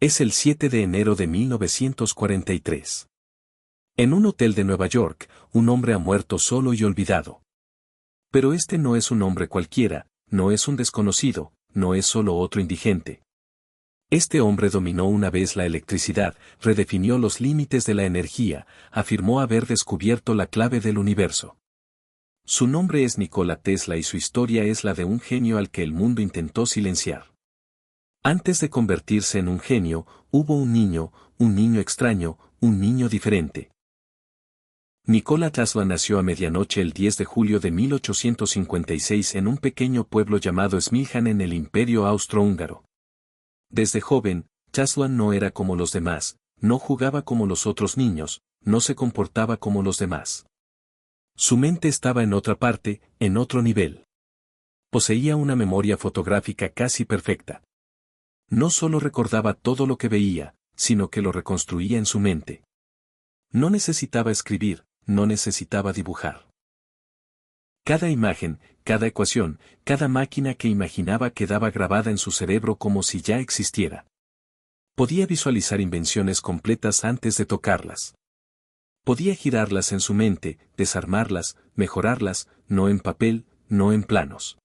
Es el 7 de enero de 1943. En un hotel de Nueva York, un hombre ha muerto solo y olvidado. Pero este no es un hombre cualquiera, no es un desconocido, no es solo otro indigente. Este hombre dominó una vez la electricidad, redefinió los límites de la energía, afirmó haber descubierto la clave del universo. Su nombre es Nikola Tesla y su historia es la de un genio al que el mundo intentó silenciar. Antes de convertirse en un genio, hubo un niño extraño, un niño diferente. Nikola Tesla nació a medianoche el 10 de julio de 1856 en un pequeño pueblo llamado Smiljan en el Imperio Austrohúngaro. Desde joven, Tesla no era como los demás, no jugaba como los otros niños, no se comportaba como los demás. Su mente estaba en otra parte, en otro nivel. Poseía una memoria fotográfica casi perfecta. No solo recordaba todo lo que veía, sino que lo reconstruía en su mente. No necesitaba escribir, no necesitaba dibujar. Cada imagen, cada ecuación, cada máquina que imaginaba quedaba grabada en su cerebro como si ya existiera. Podía visualizar invenciones completas antes de tocarlas. Podía girarlas en su mente, desarmarlas, mejorarlas, no en papel, no en planos.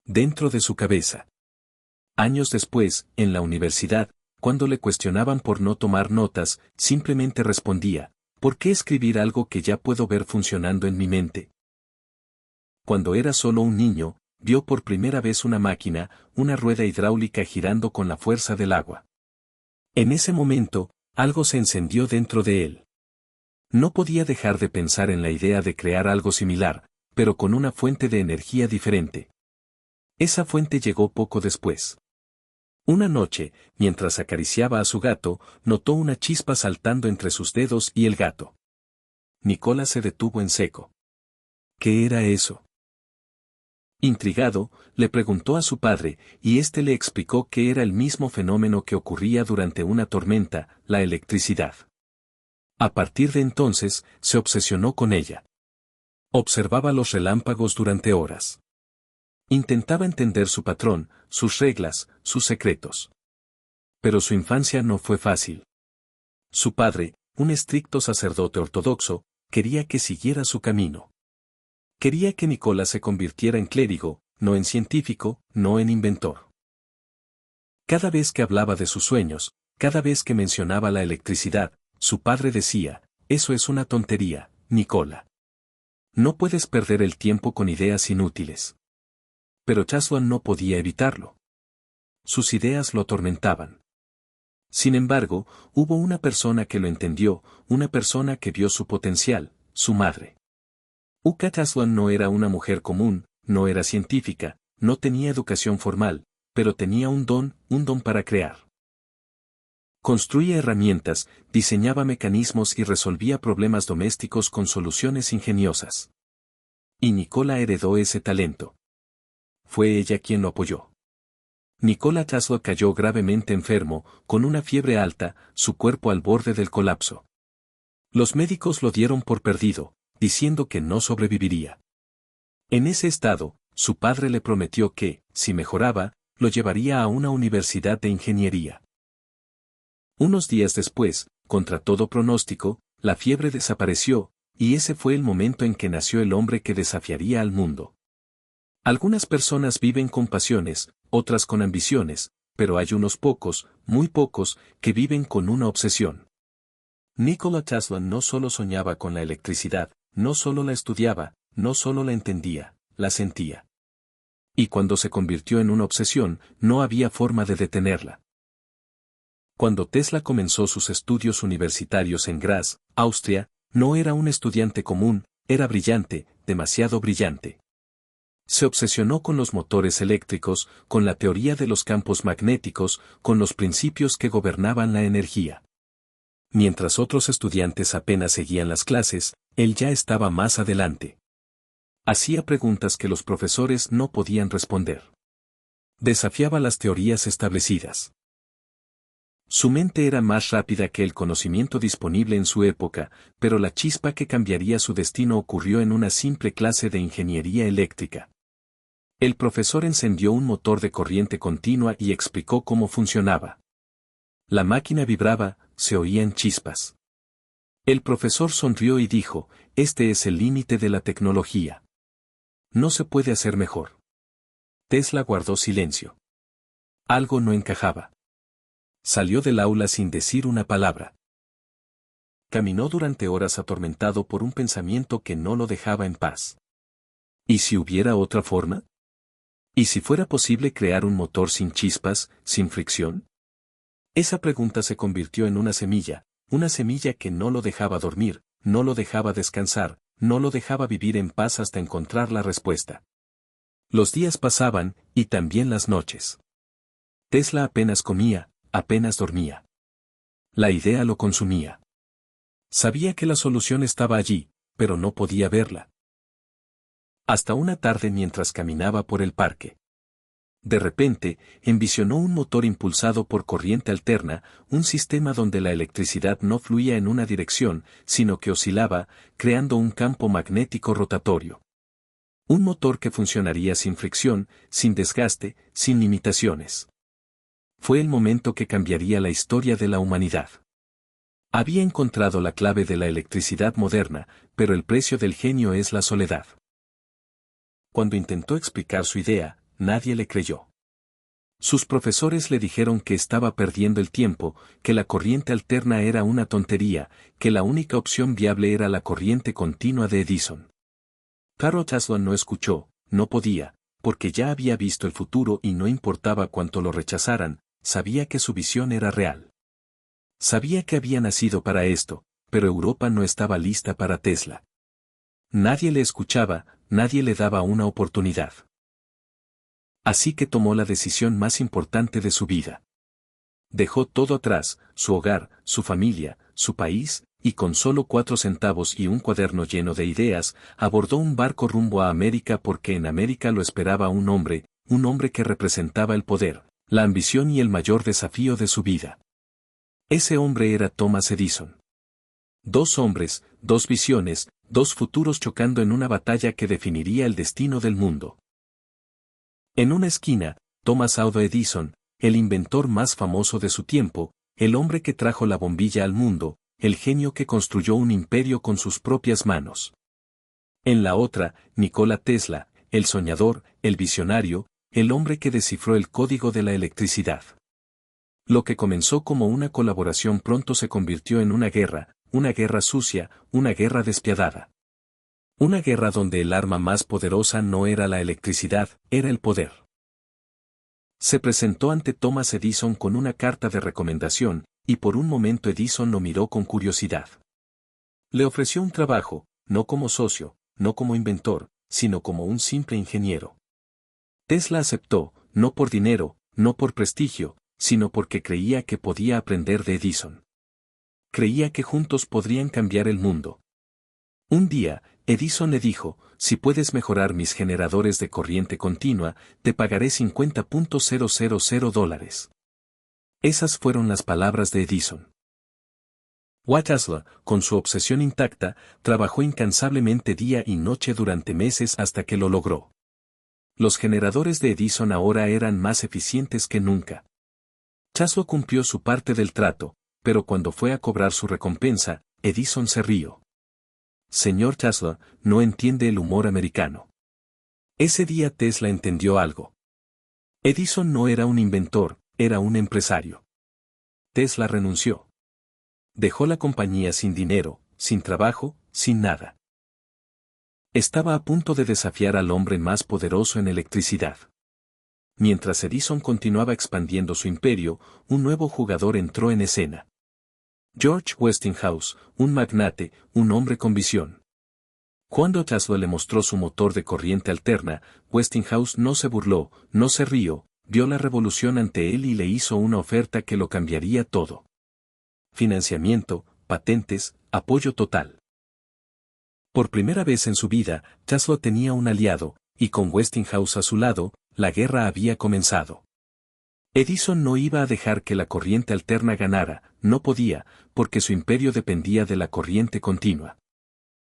Dentro de su cabeza. Años después, en la universidad, cuando le cuestionaban por no tomar notas, simplemente respondía, ¿por qué escribir algo que ya puedo ver funcionando en mi mente? Cuando era solo un niño, vio por primera vez una máquina, una rueda hidráulica girando con la fuerza del agua. En ese momento, algo se encendió dentro de él. No podía dejar de pensar en la idea de crear algo similar, pero con una fuente de energía diferente. Esa fuente llegó poco después. Una noche, mientras acariciaba a su gato, notó una chispa saltando entre sus dedos y el gato. Nikola se detuvo en seco. ¿Qué era eso? Intrigado, le preguntó a su padre, y éste le explicó que era el mismo fenómeno que ocurría durante una tormenta, la electricidad. A partir de entonces, se obsesionó con ella. Observaba los relámpagos durante horas. Intentaba entender su patrón, sus reglas, sus secretos. Pero su infancia no fue fácil. Su padre, un estricto sacerdote ortodoxo, quería que siguiera su camino. Quería que Nikola se convirtiera en clérigo, no en científico, no en inventor. Cada vez que hablaba de sus sueños, cada vez que mencionaba la electricidad, su padre decía, eso es una tontería, Nikola. No puedes perder el tiempo con ideas inútiles. Pero Tesla no podía evitarlo. Sus ideas lo atormentaban. Sin embargo, hubo una persona que lo entendió, una persona que vio su potencial, su madre. Uka Tesla no era una mujer común, no era científica, no tenía educación formal, pero tenía un don para crear. Construía herramientas, diseñaba mecanismos y resolvía problemas domésticos con soluciones ingeniosas. Y Nikola heredó ese talento. Fue ella quien lo apoyó. Nikola Tesla cayó gravemente enfermo, con una fiebre alta, su cuerpo al borde del colapso. Los médicos lo dieron por perdido, diciendo que no sobreviviría. En ese estado, su padre le prometió que, si mejoraba, lo llevaría a una universidad de ingeniería. Unos días después, contra todo pronóstico, la fiebre desapareció, y ese fue el momento en que nació el hombre que desafiaría al mundo. Algunas personas viven con pasiones, otras con ambiciones, pero hay unos pocos, muy pocos, que viven con una obsesión. Nikola Tesla no solo soñaba con la electricidad, no solo la estudiaba, no solo la entendía, la sentía. Y cuando se convirtió en una obsesión, no había forma de detenerla. Cuando Tesla comenzó sus estudios universitarios en Graz, Austria, no era un estudiante común, era brillante, demasiado brillante. Se obsesionó con los motores eléctricos, con la teoría de los campos magnéticos, con los principios que gobernaban la energía. Mientras otros estudiantes apenas seguían las clases, él ya estaba más adelante. Hacía preguntas que los profesores no podían responder. Desafiaba las teorías establecidas. Su mente era más rápida que el conocimiento disponible en su época, pero la chispa que cambiaría su destino ocurrió en una simple clase de ingeniería eléctrica. El profesor encendió un motor de corriente continua y explicó cómo funcionaba. La máquina vibraba, se oían chispas. El profesor sonrió y dijo, este es el límite de la tecnología. No se puede hacer mejor. Tesla guardó silencio. Algo no encajaba. Salió del aula sin decir una palabra. Caminó durante horas atormentado por un pensamiento que no lo dejaba en paz. ¿Y si hubiera otra forma? ¿Y si fuera posible crear un motor sin chispas, sin fricción? Esa pregunta se convirtió en una semilla que no lo dejaba dormir, no lo dejaba descansar, no lo dejaba vivir en paz hasta encontrar la respuesta. Los días pasaban, y también las noches. Tesla apenas comía, apenas dormía. La idea lo consumía. Sabía que la solución estaba allí, pero no podía verla. Hasta una tarde mientras caminaba por el parque. De repente, envisionó un motor impulsado por corriente alterna, un sistema donde la electricidad no fluía en una dirección, sino que oscilaba, creando un campo magnético rotatorio. Un motor que funcionaría sin fricción, sin desgaste, sin limitaciones. Fue el momento que cambiaría la historia de la humanidad. Había encontrado la clave de la electricidad moderna, pero el precio del genio es la soledad. Cuando intentó explicar su idea, nadie le creyó. Sus profesores le dijeron que estaba perdiendo el tiempo, que la corriente alterna era una tontería, que la única opción viable era la corriente continua de Edison. Pero Tesla no escuchó, no podía, porque ya había visto el futuro y no importaba cuánto lo rechazaran, sabía que su visión era real. Sabía que había nacido para esto, pero Europa no estaba lista para Tesla. Nadie le escuchaba, nadie le daba una oportunidad. Así que tomó la decisión más importante de su vida. Dejó todo atrás, su hogar, su familia, su país, y con solo 4 centavos y un cuaderno lleno de ideas, abordó un barco rumbo a América porque en América lo esperaba un hombre que representaba el poder, la ambición y el mayor desafío de su vida. Ese hombre era Thomas Edison. 2 hombres, 2 visiones, 2 futuros chocando en una batalla que definiría el destino del mundo. En una esquina, Thomas Alva Edison, el inventor más famoso de su tiempo, el hombre que trajo la bombilla al mundo, el genio que construyó un imperio con sus propias manos. En la otra, Nikola Tesla, el soñador, el visionario, el hombre que descifró el código de la electricidad. Lo que comenzó como una colaboración pronto se convirtió en una guerra sucia, una guerra despiadada. Una guerra donde el arma más poderosa no era la electricidad, era el poder. Se presentó ante Thomas Edison con una carta de recomendación, y por un momento Edison lo miró con curiosidad. Le ofreció un trabajo, no como socio, no como inventor, sino como un simple ingeniero. Tesla aceptó, no por dinero, no por prestigio, sino porque creía que podía aprender de Edison. Creía que juntos podrían cambiar el mundo. Un día, Edison le dijo, si puedes mejorar mis generadores de corriente continua, te pagaré $50,000. Esas fueron las palabras de Edison. Tesla, con su obsesión intacta, trabajó incansablemente día y noche durante meses hasta que lo logró. Los generadores de Edison ahora eran más eficientes que nunca. Tesla cumplió su parte del trato, pero cuando fue a cobrar su recompensa, Edison se rió. Señor Tesla, no entiende el humor americano. Ese día Tesla entendió algo. Edison no era un inventor, era un empresario. Tesla renunció. Dejó la compañía sin dinero, sin trabajo, sin nada. Estaba a punto de desafiar al hombre más poderoso en electricidad. Mientras Edison continuaba expandiendo su imperio, un nuevo jugador entró en escena. George Westinghouse, un magnate, un hombre con visión. Cuando Tesla le mostró su motor de corriente alterna, Westinghouse no se burló, no se rió, vio la revolución ante él y le hizo una oferta que lo cambiaría todo. Financiamiento, patentes, apoyo total. Por primera vez en su vida, Tesla tenía un aliado, y con Westinghouse a su lado, la guerra había comenzado. Edison no iba a dejar que la corriente alterna ganara, no podía, porque su imperio dependía de la corriente continua.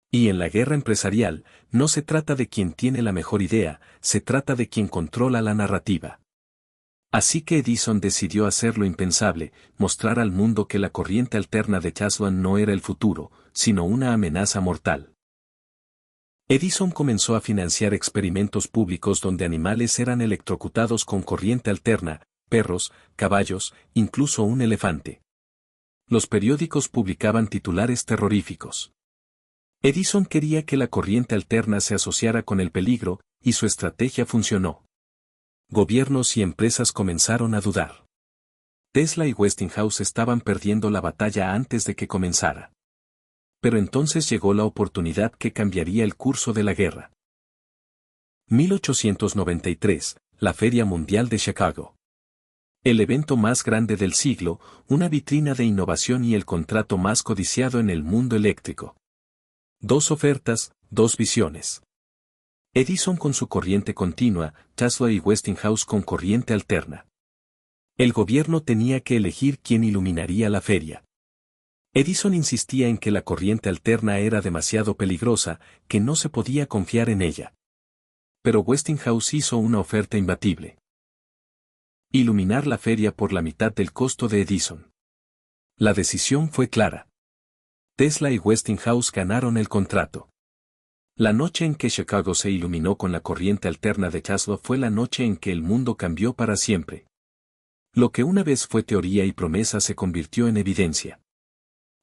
Y en la guerra empresarial, no se trata de quien tiene la mejor idea, se trata de quien controla la narrativa. Así que Edison decidió hacer lo impensable, mostrar al mundo que la corriente alterna de Tesla no era el futuro, sino una amenaza mortal. Edison comenzó a financiar experimentos públicos donde animales eran electrocutados con corriente alterna, perros, caballos, incluso un elefante. Los periódicos publicaban titulares terroríficos. Edison quería que la corriente alterna se asociara con el peligro, y su estrategia funcionó. Gobiernos y empresas comenzaron a dudar. Tesla y Westinghouse estaban perdiendo la batalla antes de que comenzara. Pero entonces llegó la oportunidad que cambiaría el curso de la guerra. 1893, la Feria Mundial de Chicago. El evento más grande del siglo, una vitrina de innovación y el contrato más codiciado en el mundo eléctrico. 2 ofertas, 2 visiones. Edison con su corriente continua, Tesla y Westinghouse con corriente alterna. El gobierno tenía que elegir quién iluminaría la feria. Edison insistía en que la corriente alterna era demasiado peligrosa, que no se podía confiar en ella. Pero Westinghouse hizo una oferta imbatible. Iluminar la feria por la mitad del costo de Edison. La decisión fue clara. Tesla y Westinghouse ganaron el contrato. La noche en que Chicago se iluminó con la corriente alterna de Tesla fue la noche en que el mundo cambió para siempre. Lo que una vez fue teoría y promesa se convirtió en evidencia.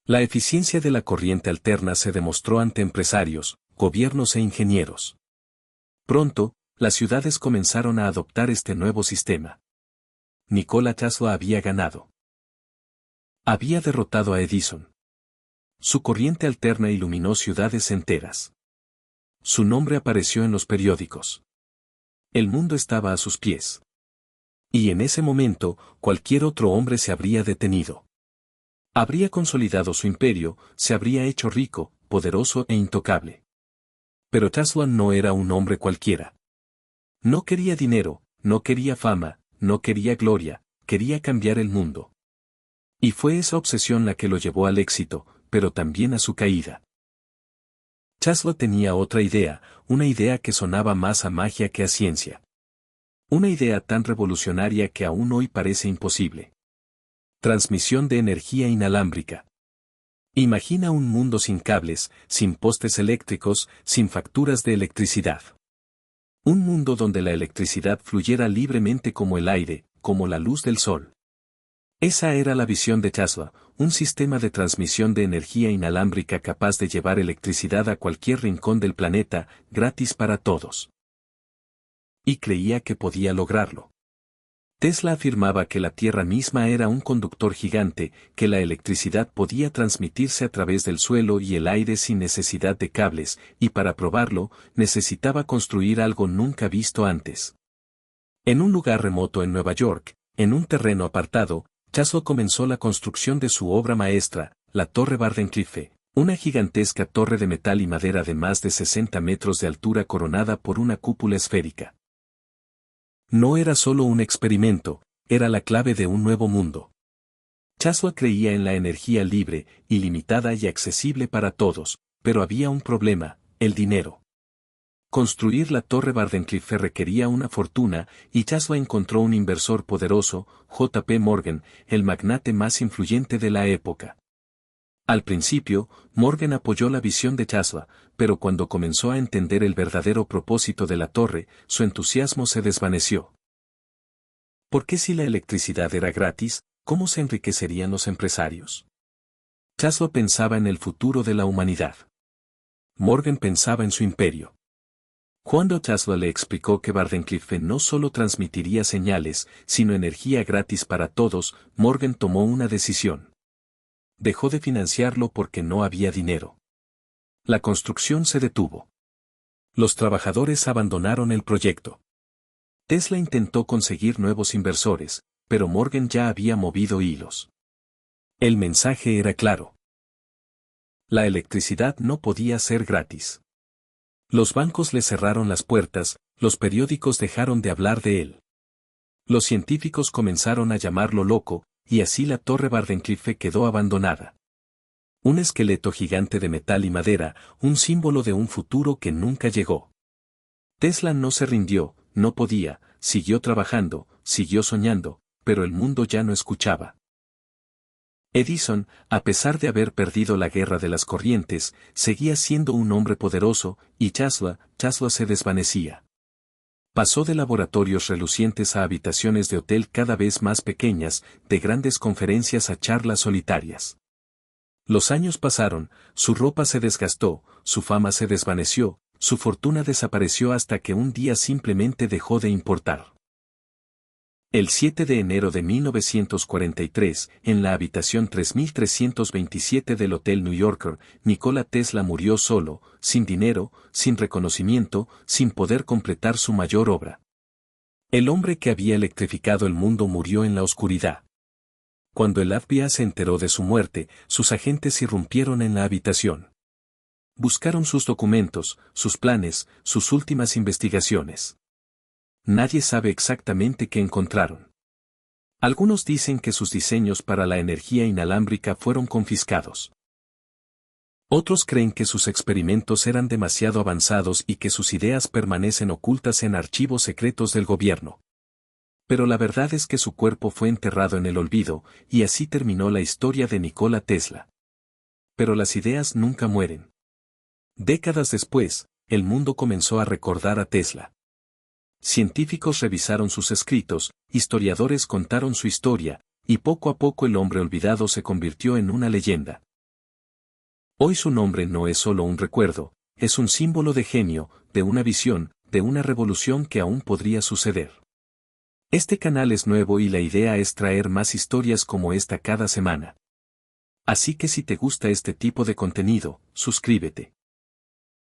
La eficiencia de la corriente alterna se demostró ante empresarios, gobiernos e ingenieros. Pronto, las ciudades comenzaron a adoptar este nuevo sistema. Nikola Tesla había ganado. Había derrotado a Edison. Su corriente alterna iluminó ciudades enteras. Su nombre apareció en los periódicos. El mundo estaba a sus pies. Y en ese momento, cualquier otro hombre se habría detenido. Habría consolidado su imperio, se habría hecho rico, poderoso e intocable. Pero Tesla no era un hombre cualquiera. No quería dinero, no quería fama, no quería gloria, quería cambiar el mundo. Y fue esa obsesión la que lo llevó al éxito, pero también a su caída. Tesla tenía otra idea, una idea que sonaba más a magia que a ciencia. Una idea tan revolucionaria que aún hoy parece imposible. Transmisión de energía inalámbrica. Imagina un mundo sin cables, sin postes eléctricos, sin facturas de electricidad. Un mundo donde la electricidad fluyera libremente como el aire, como la luz del sol. Esa era la visión de Tesla, un sistema de transmisión de energía inalámbrica capaz de llevar electricidad a cualquier rincón del planeta, gratis para todos. Y creía que podía lograrlo. Tesla afirmaba que la Tierra misma era un conductor gigante, que la electricidad podía transmitirse a través del suelo y el aire sin necesidad de cables, y para probarlo, necesitaba construir algo nunca visto antes. En un lugar remoto en Nueva York, en un terreno apartado, Tesla comenzó la construcción de su obra maestra, la Torre Wardenclyffe, una gigantesca torre de metal y madera de más de 60 metros de altura coronada por una cúpula esférica. No era solo un experimento, era la clave de un nuevo mundo. Tesla creía en la energía libre, ilimitada y accesible para todos, pero había un problema, el dinero. Construir la Torre Wardenclyffe requería una fortuna, y Tesla encontró un inversor poderoso, J. P. Morgan, el magnate más influyente de la época. Al principio, Morgan apoyó la visión de Tesla, pero cuando comenzó a entender el verdadero propósito de la torre, su entusiasmo se desvaneció. ¿Por qué si la electricidad era gratis, cómo se enriquecerían los empresarios? Tesla pensaba en el futuro de la humanidad. Morgan pensaba en su imperio. Cuando Tesla le explicó que Wardenclyffe no solo transmitiría señales, sino energía gratis para todos, Morgan tomó una decisión. Dejó de financiarlo porque no había dinero. La construcción se detuvo. Los trabajadores abandonaron el proyecto. Tesla intentó conseguir nuevos inversores, pero Morgan ya había movido hilos. El mensaje era claro. La electricidad no podía ser gratis. Los bancos le cerraron las puertas, los periódicos dejaron de hablar de él. Los científicos comenzaron a llamarlo loco, y así la Torre Wardenclyffe quedó abandonada. Un esqueleto gigante de metal y madera, un símbolo de un futuro que nunca llegó. Tesla no se rindió, no podía, siguió trabajando, siguió soñando, pero el mundo ya no escuchaba. Edison, a pesar de haber perdido la guerra de las corrientes, seguía siendo un hombre poderoso, y Tesla se desvanecía. Pasó de laboratorios relucientes a habitaciones de hotel cada vez más pequeñas, de grandes conferencias a charlas solitarias. Los años pasaron, su ropa se desgastó, su fama se desvaneció, su fortuna desapareció hasta que un día simplemente dejó de importar. El 7 de enero de 1943, en la habitación 3327 del Hotel New Yorker, Nikola Tesla murió solo, sin dinero, sin reconocimiento, sin poder completar su mayor obra. El hombre que había electrificado el mundo murió en la oscuridad. Cuando el FBI se enteró de su muerte, sus agentes irrumpieron en la habitación. Buscaron sus documentos, sus planes, sus últimas investigaciones. Nadie sabe exactamente qué encontraron. Algunos dicen que sus diseños para la energía inalámbrica fueron confiscados. Otros creen que sus experimentos eran demasiado avanzados y que sus ideas permanecen ocultas en archivos secretos del gobierno. Pero la verdad es que su cuerpo fue enterrado en el olvido, y así terminó la historia de Nikola Tesla. Pero las ideas nunca mueren. Décadas después, el mundo comenzó a recordar a Tesla. Científicos revisaron sus escritos, historiadores contaron su historia, y poco a poco el hombre olvidado se convirtió en una leyenda. Hoy su nombre no es solo un recuerdo, es un símbolo de genio, de una visión, de una revolución que aún podría suceder. Este canal es nuevo y la idea es traer más historias como esta cada semana. Así que si te gusta este tipo de contenido, suscríbete.